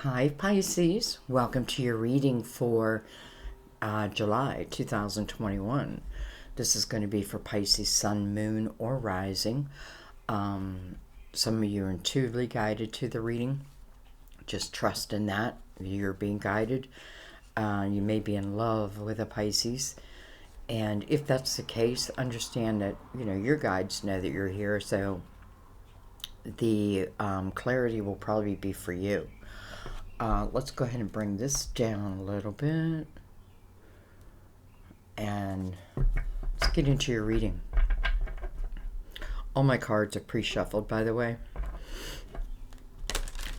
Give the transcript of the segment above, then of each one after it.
Hi Pisces, welcome to your reading for July 2021. This is going to be for Pisces Sun, Moon, or Rising. Some of you are intuitively guided to the reading. Just trust in that. You're being guided. You may be in love with a Pisces. And if that's the case, understand that, your guides know that you're here. So the clarity will probably be for you. Let's go ahead and bring this down a little bit. And let's get into your reading. All my cards are pre-shuffled, by the way.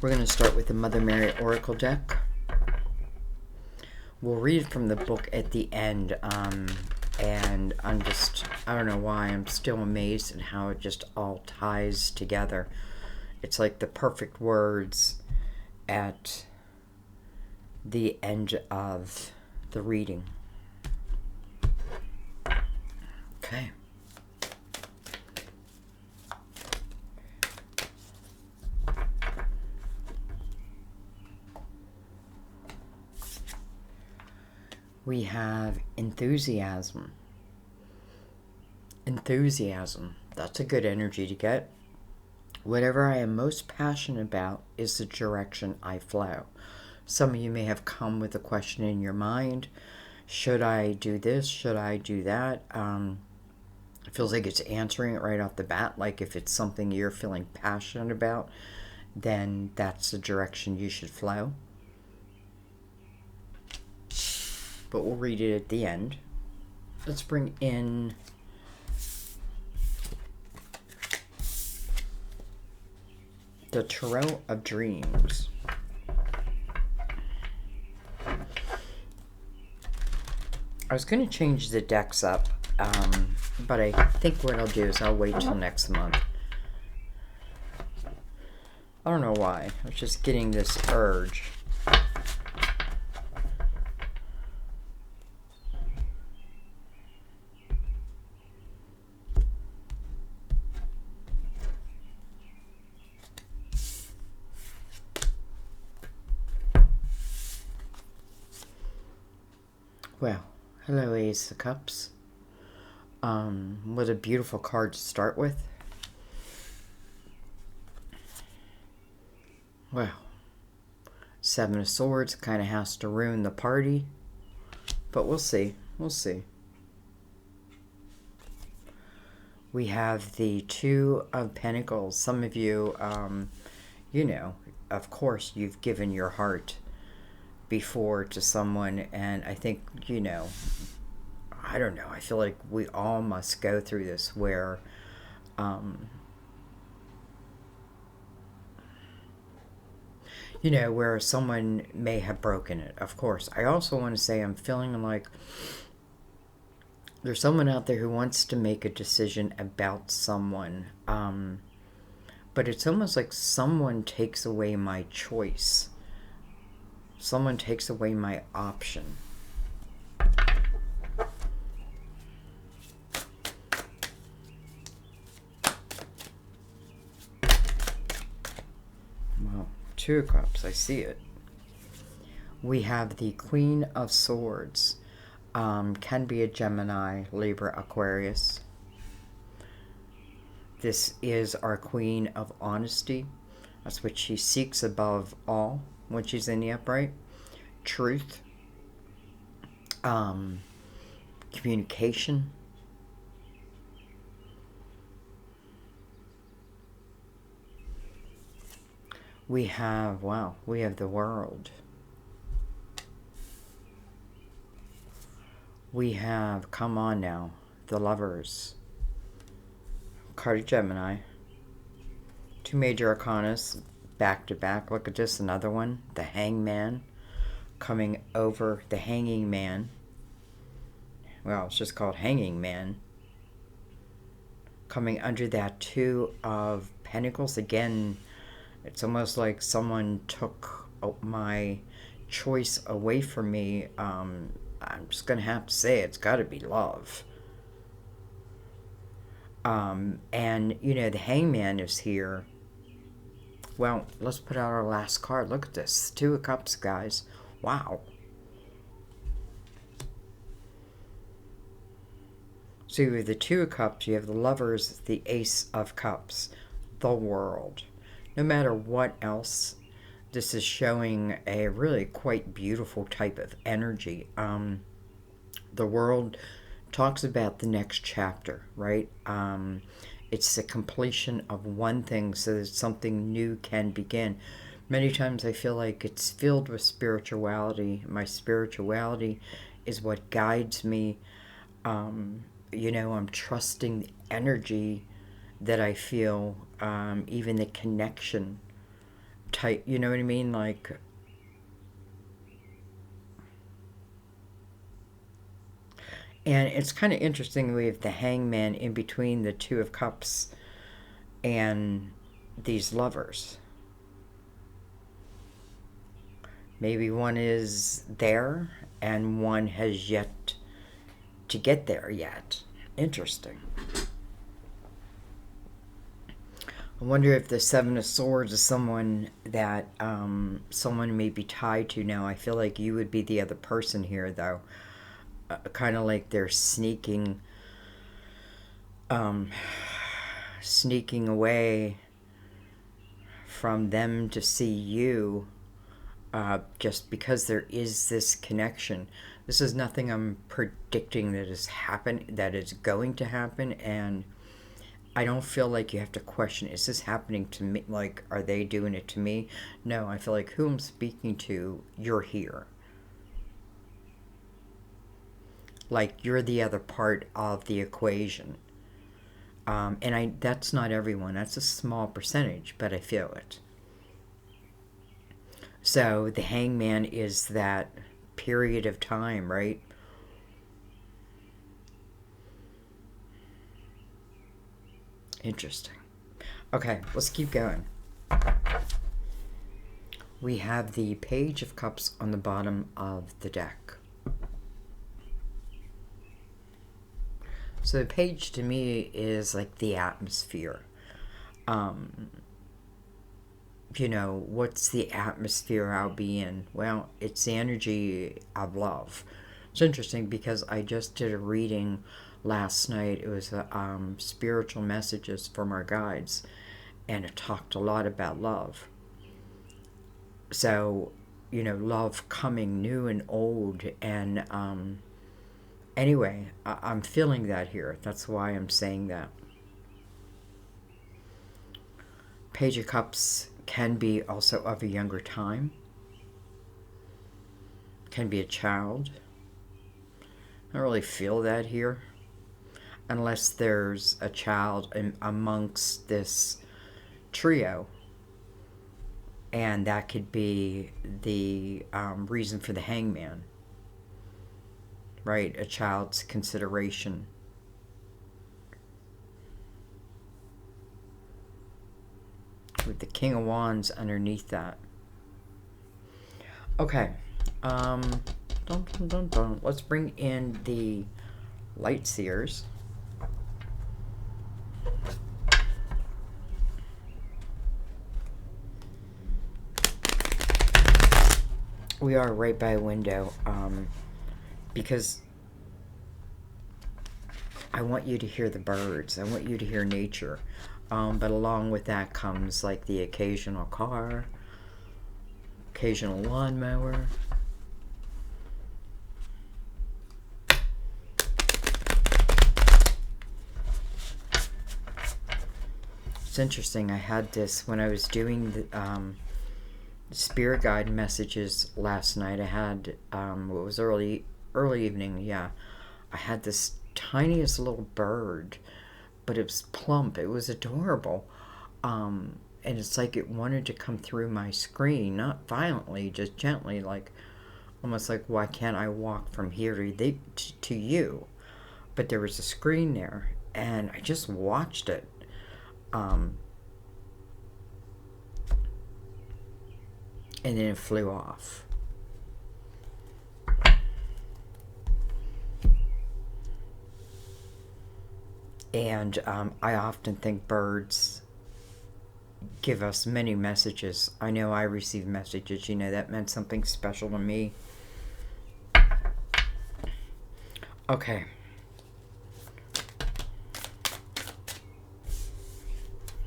We're going to start with the Mother Mary Oracle deck. We'll read from the book at the end. And I don't know why, I'm still amazed at how it just all ties together. It's like the perfect words at the end of the reading. Okay. We have enthusiasm. Enthusiasm. That's a good energy to get. Whatever I am most passionate about is the direction I flow. Some of you may have come with a question in your mind. Should I do this? Should I do that? It feels like it's answering it right off the bat. Like if it's something you're feeling passionate about, then that's the direction you should flow. But we'll read it at the end. Let's bring in the Tarot of Dreams. I was going to change the decks up, but I think what I'll do is I'll wait till next month. I don't know why. I was just getting this urge. Well, hello Ace of Cups. What a beautiful card to start with. Well, Seven of Swords kind of has to ruin the party, but we'll see. We'll see. We have the Two of Pentacles. Some of you, of course, you've given your heart before to someone, and I think, I don't know, I feel like we all must go through this where where someone may have broken it. Of course, I also want to say I'm feeling like there's someone out there who wants to make a decision about someone, but it's almost like someone takes away my choice. Someone takes away my option. Well, Two of Cups, I see it. We have the Queen of Swords. Can be a Gemini, Libra, Aquarius. This is our Queen of Honesty. That's what she seeks above all when she's in the upright. Truth. Communication. We have the World. We have, come on now, the Lovers. Card of Gemini. Two major arcanas back to back. Look at this, another one. The Hangman coming over, the Hanging Man. Well, it's just called Hanging Man. Coming under that Two of Pentacles. Again, it's almost like someone took my choice away from me. I'm just going to have to say it's got to be love. And, the Hangman is here Well, let's put out our last card. Look at this. Two of Cups, guys. Wow. So you have the Two of Cups, you have the Lovers, the Ace of Cups, the World. No matter what else, this is showing a really quite beautiful type of energy. The World talks about the next chapter, right? It's the completion of one thing so that something new can begin. Many times I feel like it's filled with spirituality. My spirituality is what guides me. I'm trusting the energy that I feel, even the connection type, you know what I mean? Like, and it's kind of interesting we have the Hangman in between the Two of Cups and these lovers. Maybe one is there and one has yet to get there yet. Interesting. I wonder if the Seven of Swords is someone that someone may be tied to now. I feel like you would be the other person here, though. Kind of like they're sneaking away from them to see you, just because there is this connection. This is nothing I'm predicting that is going to happen, and I don't feel like you have to question, is this happening to me? Like, are they doing it to me? No, I feel like who I'm speaking to, you're here. Like, you're the other part of the equation. That's not everyone. That's a small percentage, but I feel it. So the Hangman is that period of time, right? Interesting. Okay, let's keep going. We have the Page of Cups on the bottom of the deck. So the page to me is like the atmosphere. What's the atmosphere I'll be in? Well, it's the energy of love. It's interesting because I just did a reading last night. It was spiritual messages from our guides, and it talked a lot about love. So, love coming new and old, and anyway, I'm feeling that here. That's why I'm saying that. Page of Cups can be also of a younger time. Can be a child. I don't really feel that here. Unless there's a child amongst this trio. And that could be the reason for the Hangman. Right? A child's consideration. With the King of Wands underneath that. Okay. Let's bring in the Light Seers. We are right by a window, because I want you to hear the birds. I want you to hear nature. But along with that comes like the occasional car, occasional lawnmower. It's interesting. I had this when I was doing the spirit guide messages last night. I had it was early evening. Yeah, I had this tiniest little bird, but it was plump. It was adorable. And it's like it wanted to come through my screen, not violently, just gently, like almost like, why can't I walk from here to you? But there was a screen there, and I just watched it. And then it flew off. And I often think birds give us many messages. I know I received messages, that meant something special to me. Okay.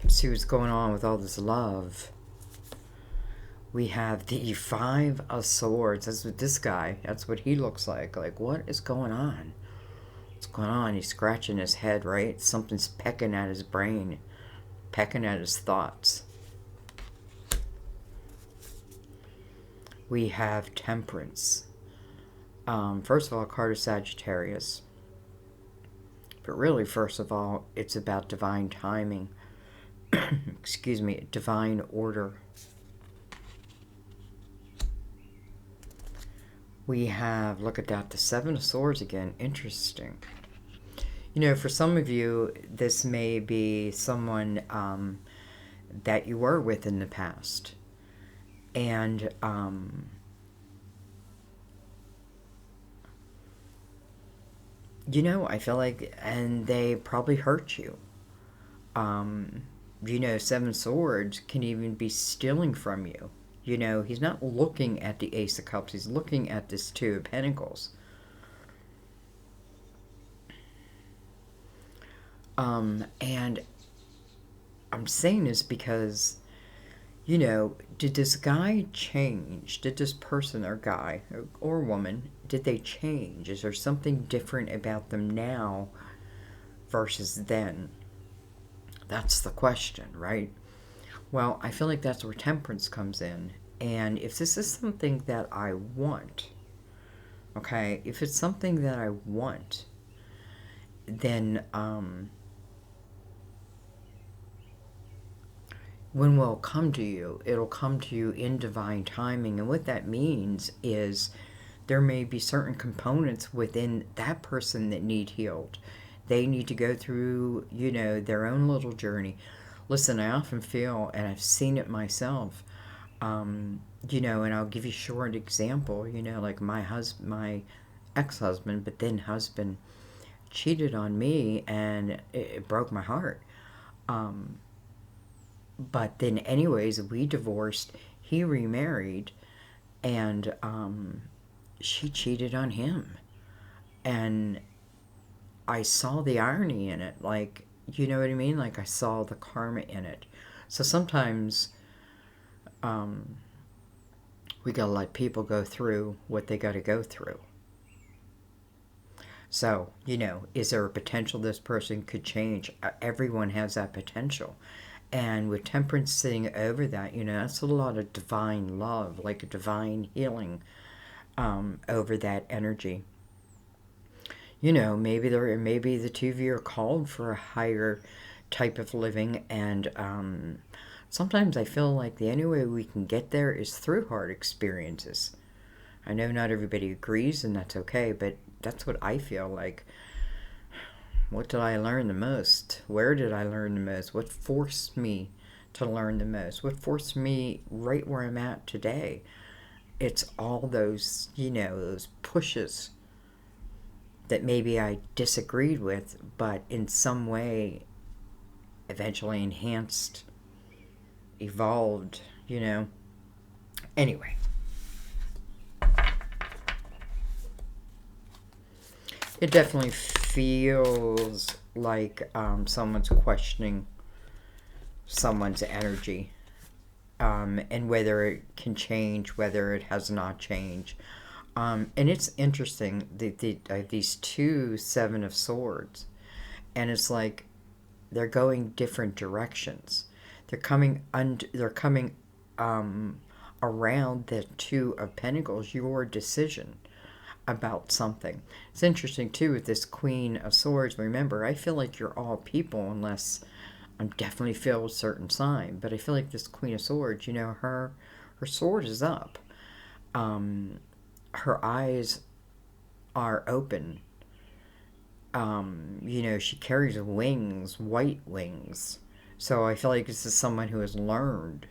Let's see what's going on with all this love. We have the Five of Swords. That's what this guy, that's what he looks like. Like, what is going on? What's going on? He's scratching his head, right? Something's pecking at his brain, pecking at his thoughts. We have Temperance. First of all, a card of Sagittarius. But really, first of all, it's about divine timing. Excuse me, divine order. We have, look at that, the Seven of Swords again. Interesting. For some of you, this may be someone that you were with in the past. And I feel like, and they probably hurt you. Seven Swords can even be stealing from you. He's not looking at the Ace of Cups. He's looking at this Two of Pentacles. And I'm saying this because, did this guy change? Did this person or guy or woman, did they change? Is there something different about them now versus then? That's the question, right? Well, I feel like that's where Temperance comes in. And if this is something that I want, okay, if it's something that I want, then when will it come to you? It'll come to you in divine timing. And what that means is there may be certain components within that person that need healed. They need to go through, their own little journey. Listen, I often feel, and I've seen it myself, and I'll give you a short example, like my ex-husband, but then husband cheated on me, and it broke my heart. But then anyways, we divorced, he remarried, and she cheated on him. And I saw the irony in it, like, you know what I mean? Like, I saw the karma in it. So sometimes we gotta let people go through what they gotta go through. So, is there a potential this person could change? Everyone has that potential. And with Temperance sitting over that, that's a lot of divine love, like a divine healing over that energy. Maybe the two of you are called for a higher type of living, and sometimes I feel like the only way we can get there is through hard experiences. I know not everybody agrees, and that's okay, but that's what I feel like. What did I learn the most? Where did I learn the most? What forced me to learn the most? What forced me right where I'm at today? It's all those, those pushes that maybe I disagreed with, but in some way eventually enhanced, evolved, Anyway. It definitely feels like someone's questioning someone's energy, and whether it can change, whether it has not changed. And it's interesting, these two Seven of Swords, and it's like they're going different directions. They're coming around the Two of Pentacles, your decision about something. It's interesting too with this Queen of Swords. Remember, I feel like you're all people, unless I'm definitely filled with a certain sign. But I feel like this Queen of Swords, her sword is up. Her eyes are open. She carries wings, white wings. So I feel like this is someone who has learned.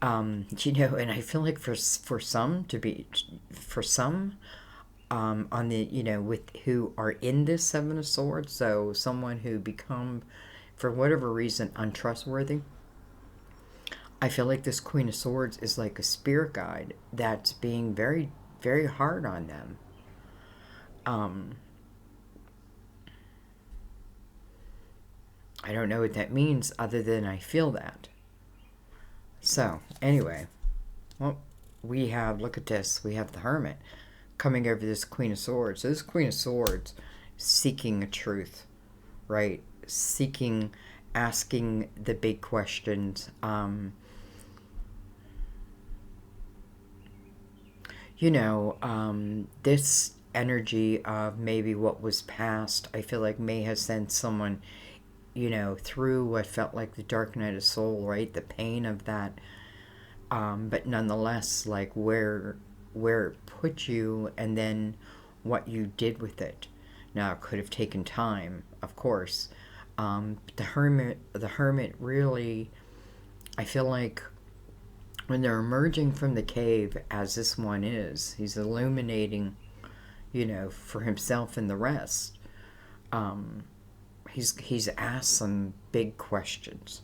And I feel like for some on the, with who are in this Seven of Swords, so someone who become, for whatever reason, untrustworthy, I feel like this Queen of Swords is like a spirit guide that's being very, very hard on them. I don't know what that means other than I feel that. So, anyway, well, we have, look at this, we have the Hermit coming over this Queen of Swords. So this Queen of Swords seeking a truth, right? Seeking, asking the big questions. This energy of maybe what was past, I feel like may have sent someone, through what felt like the dark night of soul, right? The pain of that. But nonetheless, like where it put you and then what you did with it. Now, it could have taken time, of course. The hermit really, I feel like when they're emerging from the cave, as this one is, he's illuminating, for himself and the rest. He's asked some big questions.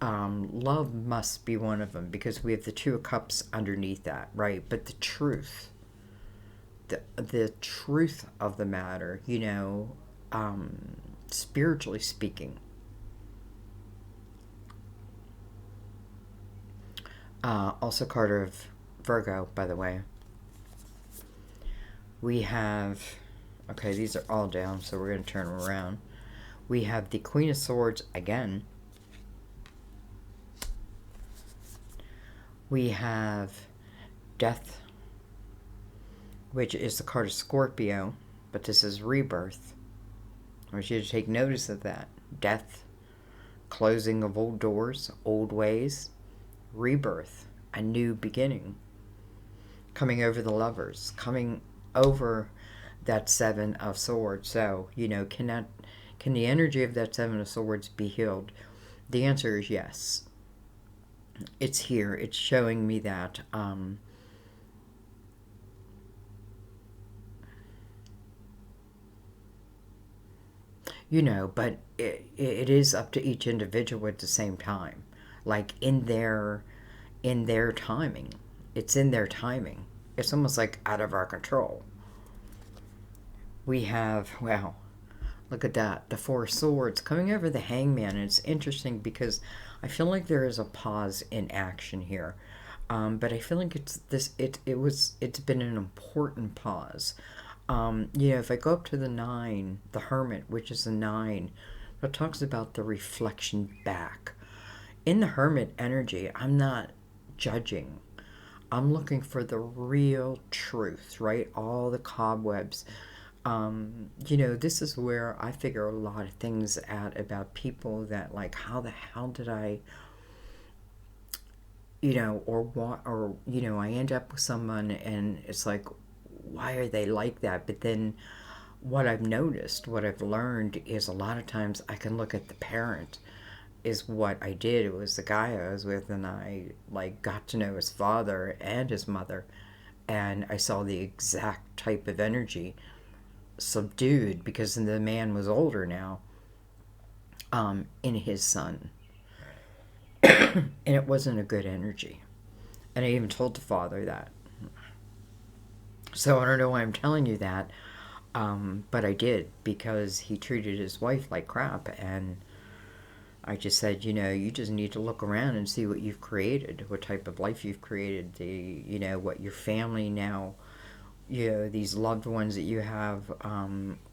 Love must be one of them because we have the Two of Cups underneath that, right? But the truth, the truth of the matter, spiritually speaking. Also card of Virgo, by the way. We have, okay, these are all down, so we're going to turn them around. We have the Queen of Swords again. We have Death, which is the card of Scorpio, but this is rebirth. I want you to take notice of that. Death, closing of old doors, old ways, rebirth, a new beginning. Coming over the Lovers, coming over that Seven of Swords. So, can the energy of that Seven of Swords be healed? The answer is yes. It's here. It's showing me that. But it is up to each individual at the same time. Like in their timing. It's in their timing. It's almost like out of our control. We have, wow, look at that. The Four of Swords coming over the Hangman. And it's interesting because I feel like there is a pause in action here. But I feel like it's been an important pause. If I go up to the 9, the Hermit, which is the 9, it talks about the reflection back. In the Hermit energy, I'm not judging. I'm looking for the real truth, right? All the cobwebs. This is where I figure a lot of things out about people that, like, how the hell did I, or what, or, I end up with someone and it's like, why are they like that? But then what I've noticed, what I've learned is a lot of times I can look at the parent is what I did. It was the guy I was with and I got to know his father and his mother and I saw the exact type of energy subdued because the man was older now in his son. And it wasn't a good energy. And I even told the father that. So I don't know why I'm telling you that, but I did because he treated his wife like crap, and I just said, you just need to look around and see what you've created, what type of life you've created, what your family now, these loved ones that you have,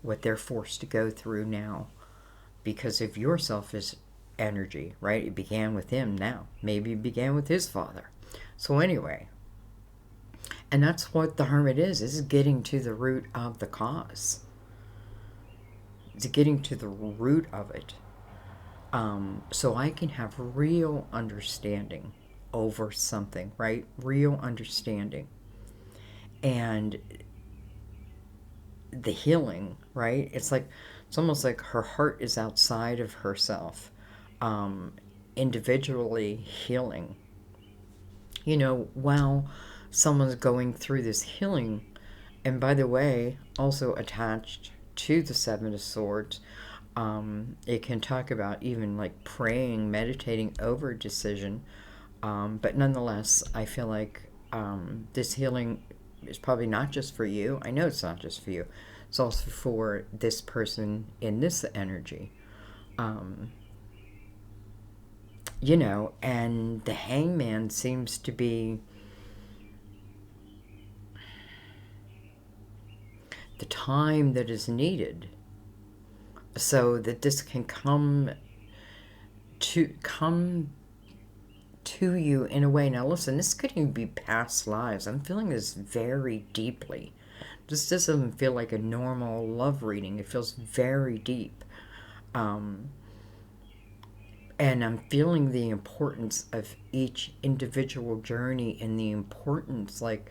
what they're forced to go through now because of your selfish energy, right? It began with him now. Maybe it began with his father. So anyway. And that's what the Hermit is getting to the root of the cause. It's getting to the root of it. So I can have real understanding over something, right? Real understanding. And the healing, right? It's almost like her heart is outside of herself. Individually healing. While someone's going through this healing, and by the way, also attached to the Seven of Swords, it can talk about even like praying, meditating over a decision, But nonetheless, I feel like this healing is probably not just for you. I know it's not just for you. It's also for this person in this energy. Um, and the hangman seems to be the time that is needed so that this can come to you in a way. Now listen, this could even be past lives. I'm feeling this very deeply. This doesn't feel like a normal love reading. It feels very deep. Um, and I'm feeling the importance of each individual journey and the importance, like,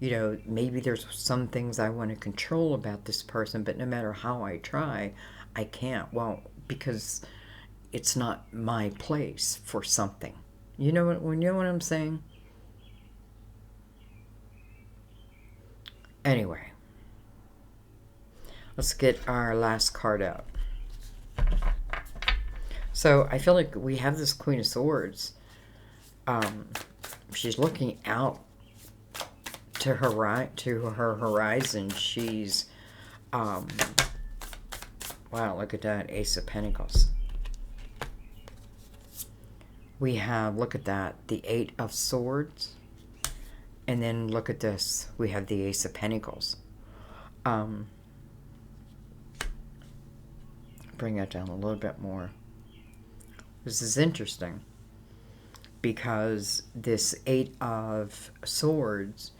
maybe there's some things I want to control about this person, but no matter how I try, I can't. Well, because it's not my place for something. You know what I'm saying? Anyway, let's get our last card out. So I feel like we have this Queen of Swords. She's looking out to her horizon. She's, wow, look at that, Ace of Pentacles. We have, look at that, the Eight of Swords. And then look at this, we have the Ace of Pentacles. Bring that down a little bit more. This is interesting because this Eight of Swords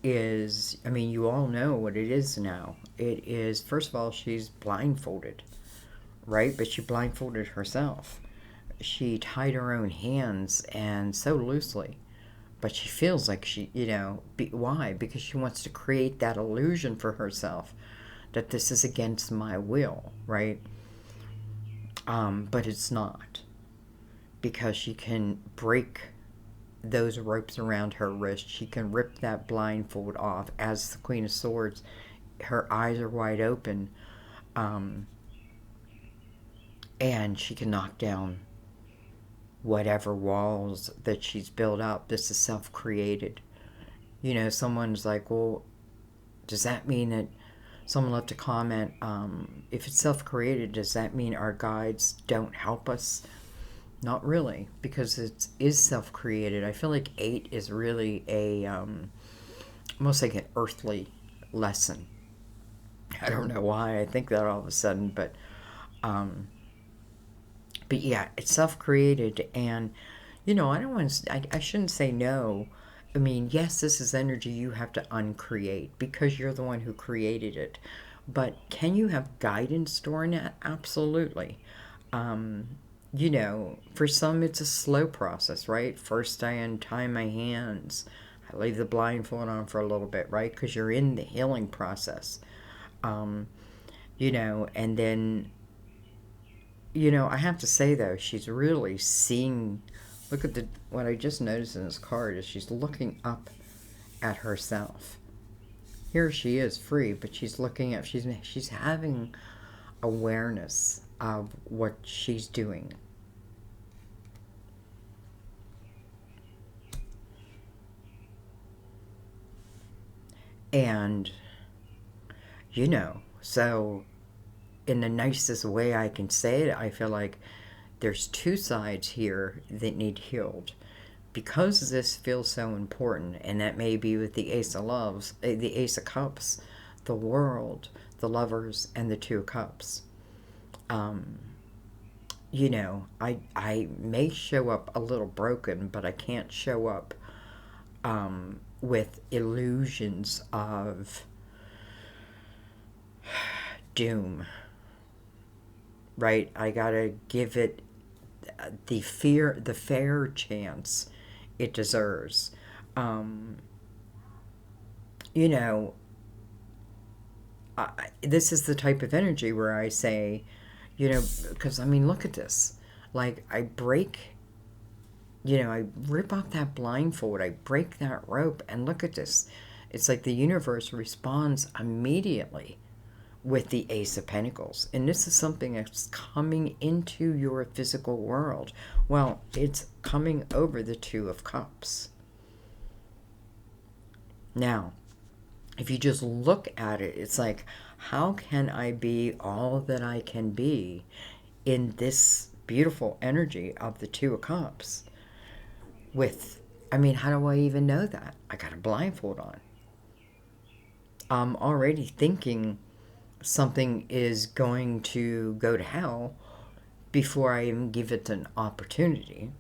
is, I mean, you all know what it is now. It is, first of all, she's blindfolded, right? But she blindfolded herself. She tied her own hands, and so loosely. But she feels like she, why? Because she wants to create that illusion for herself that this is against my will, right? But it's not. Because she can break those ropes around her wrist. She can rip that blindfold off. As the Queen of Swords, her eyes are wide open. And she can knock down whatever walls that she's built up. This is self-created. Someone's like, well, does that mean that, someone left a comment, if it's self-created, does that mean our guides don't help us? Not really, because it is self-created. I feel like 8 is really a, almost like an earthly lesson. I don't know why I think that all of a sudden, but yeah, it's self-created, and I don't want to, I shouldn't say no. I mean, yes, this is energy you have to uncreate because you're the one who created it. But can you have guidance during it? Absolutely. For some it's a slow process, right? First I untie my hands. I leave the blindfold on for a little bit, right? Because you're in the healing process. And then I have to say, though, she's really seeing, look at what I just noticed in this card is she's looking up at herself. Here she is free, but she's looking up, she's having awareness of what she's doing. And, so in the nicest way I can say it, I feel like there's two sides here that need healed. Because this feels so important, and that may be with the Ace of Loves, the Ace of Cups, the World, the Lovers, and the Two of Cups. I may show up a little broken, but I can't show up with illusions of doom. Right? I gotta give it the fair chance it deserves. This is the type of energy where I say, because I mean, look at this. Like, I rip off that blindfold, I break that rope, and look at this. It's like the universe responds immediately with the Ace of Pentacles. And this is something that's coming into your physical world. Well, it's coming over the Two of Cups. Now, if you just look at it, it's like, how can I be all that I can be in this beautiful energy of the Two of Cups? How do I even know that? I got a blindfold on. I'm already thinking something is going to go to hell before I even give it an opportunity.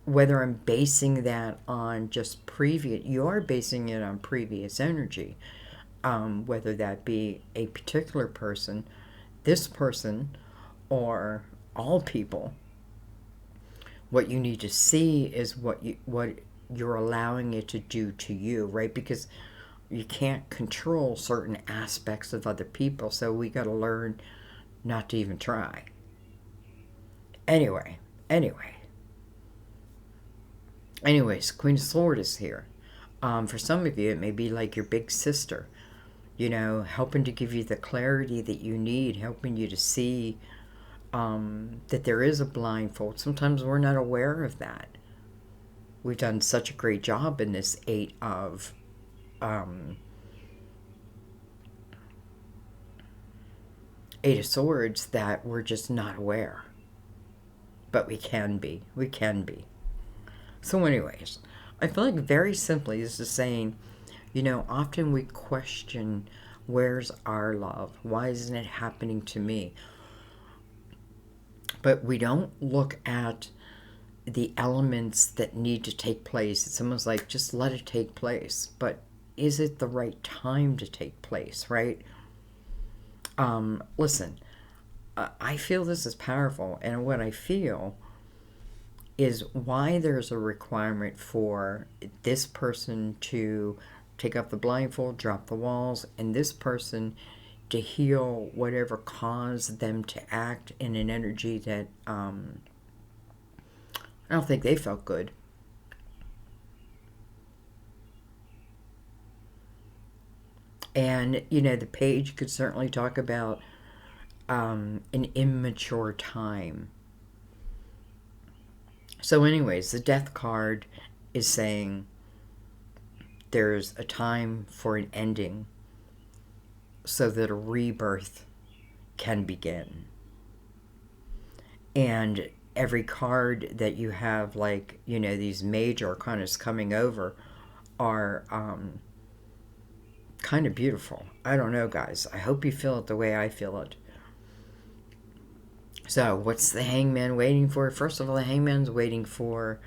Whether I'm basing that on just previous, you are basing it on previous energy. Whether that be a particular person, this person, or all people. What you need to see is what you're allowing it to do to you, right? Because you can't control certain aspects of other people, so we got to learn not to even try. Anyways, Queen of Swords is here. For some of you, it may be like your big sister, helping to give you the clarity that you need, helping you to see that there is a blindfold. Sometimes we're not aware of that. We've done such a great job in this Eight of Swords that we're just not aware. But we can be. We can be. So anyways, I feel like very simply this is saying, often we question, where's our love? Why isn't it happening to me? But we don't look at the elements that need to take place. It's almost like, just let it take place. But is it the right time to take place, right? Listen, I feel this is powerful. And what I feel is why there's a requirement for this person to take off the blindfold, drop the walls, and this person to heal whatever caused them to act in an energy that I don't think they felt good. And, the page could certainly talk about an immature time. So anyways, the Death card is saying there's a time for an ending so that a rebirth can begin. And every card that you have, like, these major arcanas coming over are kind of beautiful. I don't know, guys. I hope you feel it the way I feel it. So, what's the Hangman waiting for? First of all, the Hangman's waiting for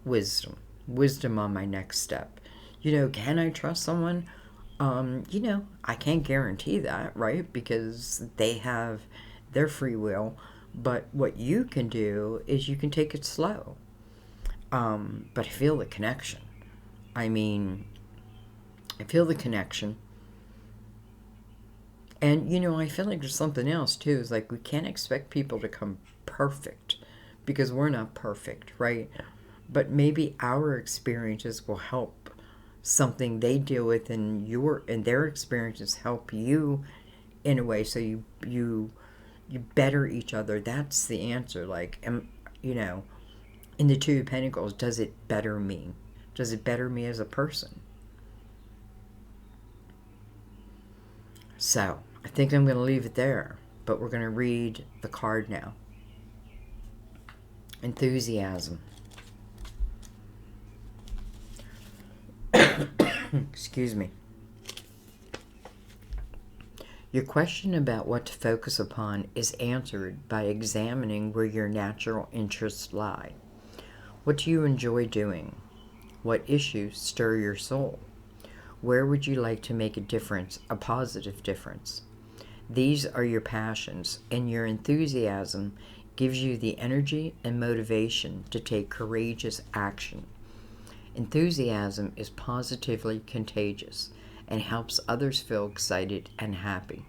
wisdom. Wisdom on my next step. Can I trust someone? I can't guarantee that, right? Because they have their free will. But what you can do is you can take it slow. But I feel the connection. I feel the connection. And, I feel like there's something else, too. It's like we can't expect people to come perfect because we're not perfect, right? But maybe our experiences will help something they deal with, and their experiences help you in a way so you better each other. That's the answer. Like, in the Two of Pentacles, does it better me? Does it better me as a person? So, I think I'm going to leave it there, but we're going to read the card now. Enthusiasm. Excuse me. Your question about what to focus upon is answered by examining where your natural interests lie. What do you enjoy doing? What issues stir your soul? Where would you like to make a difference, a positive difference? These are your passions, and your enthusiasm gives you the energy and motivation to take courageous action. Enthusiasm is positively contagious and helps others feel excited and happy.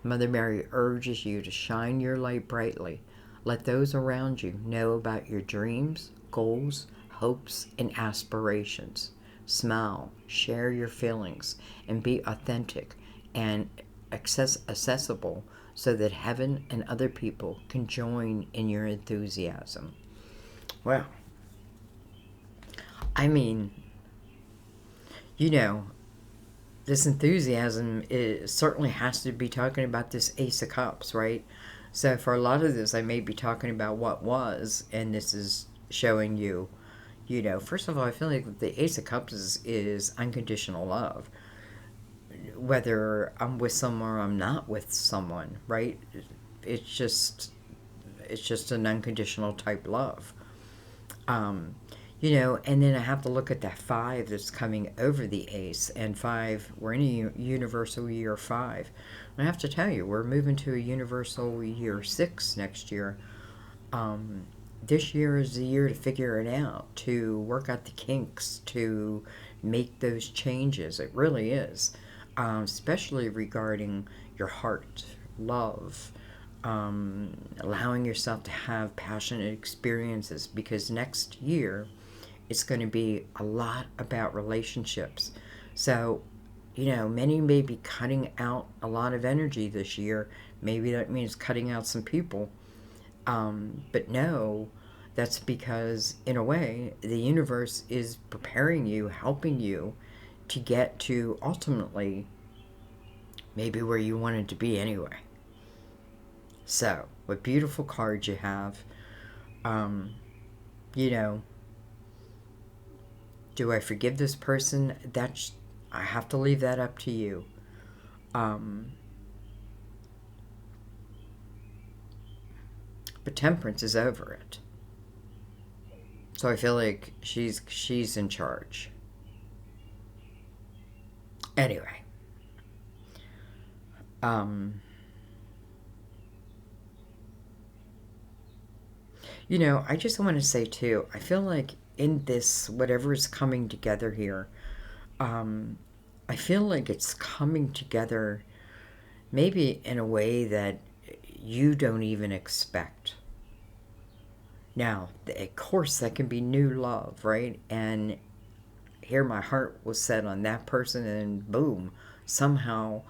Mother Mary urges you to shine your light brightly. Let those around you know about your dreams, goals, hopes, and aspirations. Smile, share your feelings, and be authentic. and accessible so that heaven and other people can join in your enthusiasm. Well, I mean, you know, this enthusiasm certainly has to be talking about this Ace of Cups, right? So for a lot of this, I may be talking about what was, and this is showing you, first of all, I feel like the Ace of Cups is unconditional love. Whether I'm with someone or I'm not with someone, right? It's just, it's just an unconditional type love. Um, and then I have to look at that 5 that's coming over the ace. And 5, we're in a universal year 5. I have to tell you, we're moving to a universal year 6 next year. This year is the year to figure it out, to work out the kinks, to make those changes. It really is. Especially regarding your heart, love, allowing yourself to have passionate experiences, because next year it's going to be a lot about relationships. So, many may be cutting out a lot of energy this year. Maybe that means cutting out some people. But no, that's because, in a way, the universe is preparing you, helping you to get to ultimately maybe where you wanted to be anyway. So, what beautiful cards you have. You know, do I forgive this person? I have to leave that up to you. But Temperance is over it. So I feel like she's in charge. Anyway. I just want to say too, I feel like in this, whatever is coming together here, I feel like it's coming together maybe in a way that you don't even expect. Now, of course, that can be new love, right? And here my heart was set on that person, and boom, somehow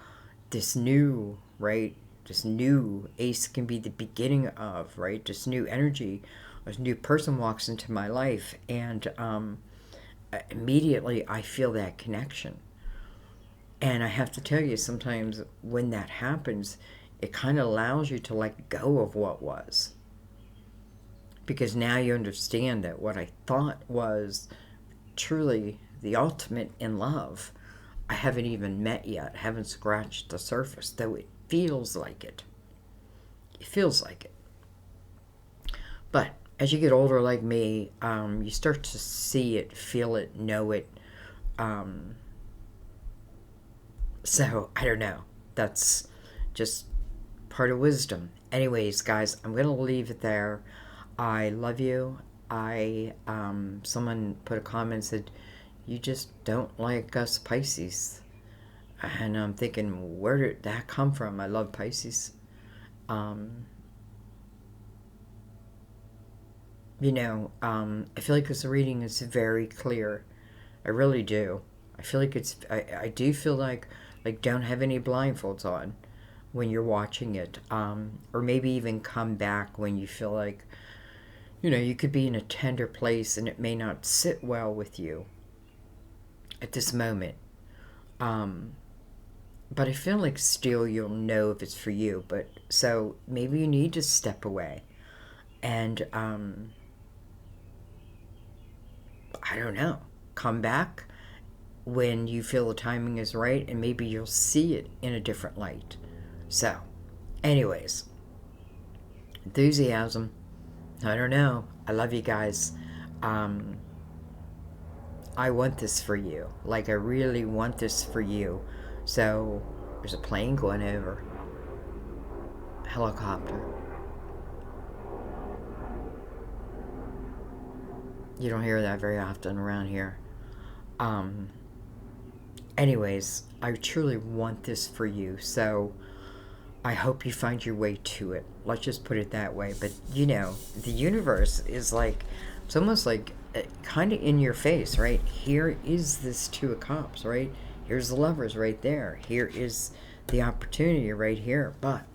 this new, right? This new ace can be the beginning of, right? This new energy, this new person walks into my life, and immediately I feel that connection. And I have to tell you, sometimes when that happens, it kind of allows you to let go of what was. Because now you understand that what I thought was truly the ultimate in love, I haven't even met yet, haven't scratched the surface, though it feels like it. It feels like it. But as you get older like me, you start to see it, feel it, know it. So, I don't know. That's just part of wisdom. Anyways, guys, I'm going to leave it there. I love you. Someone put a comment and said, you just don't like us Pisces. And I'm thinking, where did that come from? I love Pisces. I feel like this reading is very clear. I really do. I feel like I do feel like don't have any blindfolds on when you're watching it. Or maybe even come back when you feel like, you could be in a tender place and it may not sit well with you at this moment. But I feel like still you'll know if it's for you. But so maybe you need to step away. And I don't know. Come back when you feel the timing is right, and maybe you'll see it in a different light. So, anyways, enthusiasm. I don't know. I love you guys. I want this for you. Like, I really want this for you. So, there's a plane going over. Helicopter. You don't hear that very often around here. Anyways, I truly want this for you. So, I hope you find your way to it. Let's just put it that way. But, the universe is like, it's almost like kind of in your face, right? Here is this 2 of Cups, right? Here's the Lovers right there. Here is the opportunity right here. But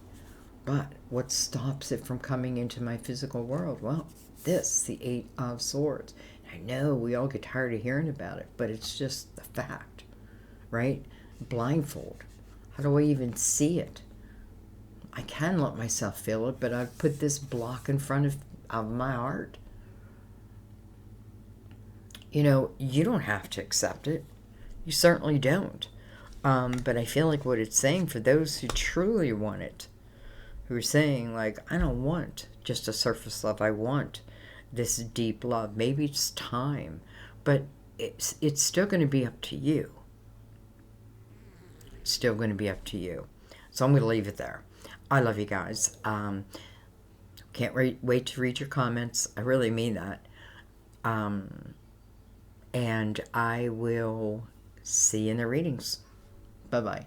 what stops it from coming into my physical world? Well, the Eight of Swords. I know we all get tired of hearing about it, but it's just the fact, right? Blindfold. How do I even see it? I can let myself feel it, but I've put this block in front of my heart. You know, you don't have to accept it. You certainly don't. But I feel like what it's saying for those who truly want it, who are saying, like, I don't want just a surface love. I want this deep love. Maybe it's time, but it's still going to be up to you. It's still going to be up to you. So I'm going to leave it there. I love you guys. Can't wait to read your comments. I really mean that. And I will see you in the readings. Bye-bye.